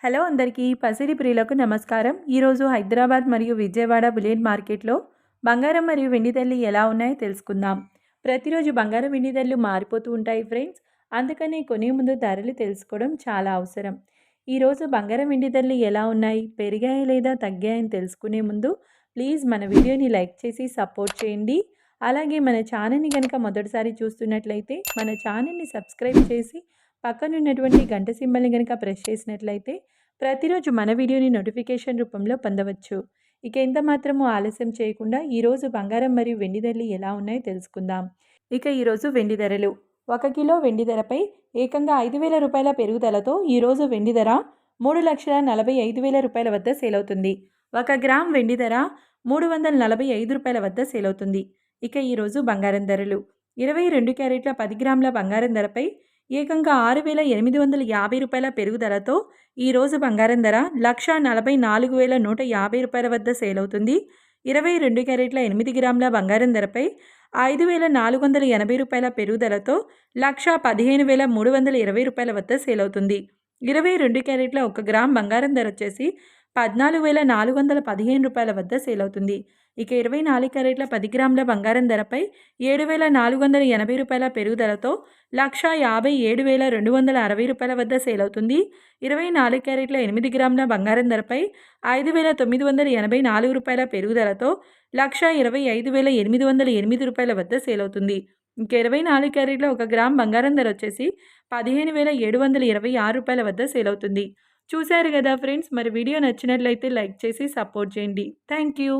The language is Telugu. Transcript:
హలో అందరికీ పసిడి ప్రియులకు నమస్కారం. ఈరోజు హైదరాబాద్ మరియు విజయవాడ బులియన్ మార్కెట్లో బంగారం మరియు వెండి ధరలు ఎలా ఉన్నాయో తెలుసుకుందాం. ప్రతిరోజు బంగారం వెండి ధరలు మారిపోతూ ఉంటాయి ఫ్రెండ్స్. అందుకని కొనే ముందు ధరలు తెలుసుకోవడం చాలా అవసరం. ఈరోజు బంగారం వెండి ధరలు ఎలా ఉన్నాయి, పెరిగాయా లేదా తగ్గాయని తెలుసుకునే ముందు ప్లీజ్ మన వీడియోని లైక్ చేసి సపోర్ట్ చేయండి. అలాగే మన ఛానల్ని కనుక మొదటిసారి చూస్తున్నట్లయితే మన ఛానల్ని సబ్స్క్రైబ్ చేసి పక్కనున్నటువంటి గంట సింబల్ని కనుక ప్రెస్ చేసినట్లయితే ప్రతిరోజు మన వీడియోని నోటిఫికేషన్ రూపంలో పొందవచ్చు. ఇక ఎంత మాత్రము ఆలస్యం చేయకుండా ఈరోజు బంగారం మరియు వెండి ధరలు ఎలా ఉన్నాయో తెలుసుకుందాం. ఇక ఈరోజు వెండి ధరలు 1 కిలో వెండి ధరపై ఏకంగా 5,000 రూపాయల పెరుగుదలతో ఈరోజు వెండి ధర 3,45,000 రూపాయల వద్ద సేల్ అవుతుంది. 1 గ్రామ్ వెండి ధర 345 రూపాయల వద్ద సేల్ అవుతుంది. ఇక ఈరోజు బంగారం ధరలు 22 క్యారెట్ల 10 గ్రాముల బంగారం ధరపై ఏకంగా 6,850 రూపాయల పెరుగుదలతో ఈరోజు బంగారం ధర 1,44,150 రూపాయల వద్ద సేల్ అవుతుంది. 22 క్యారెట్ల 8 గ్రాముల బంగారం ధరపై 5,480 రూపాయల పెరుగుదలతో 1,15,320 రూపాయల వద్ద సేల్ అవుతుంది. 22 క్యారెట్ల 1 గ్రామ్ బంగారం ధర వచ్చేసి 14,415 రూపాయల వద్ద సేల్ అవుతుంది. ఇక 24 క్యారెట్ల 10 గ్రాముల బంగారం ధరపై 7,480 రూపాయల పెరుగుదలతో 1,57,260 రూపాయల వద్ద సేల్ అవుతుంది. 24 క్యారెట్ల 8 గ్రాముల బంగారం ధరపై 5,984 రూపాయల పెరుగుదలతో 1,25,808 రూపాయల వద్ద సేల్ అవుతుంది. ఇంక 24 క్యారెట్ల 1 గ్రామ్ బంగారం ధర వచ్చేసి 15,726 రూపాయల వద్ద సేల్ అవుతుంది. చూశారు కదా ఫ్రెండ్స్, మరి వీడియో నచ్చినట్లయితే లైక్ చేసి సపోర్ట్ చేయండి. Thank you.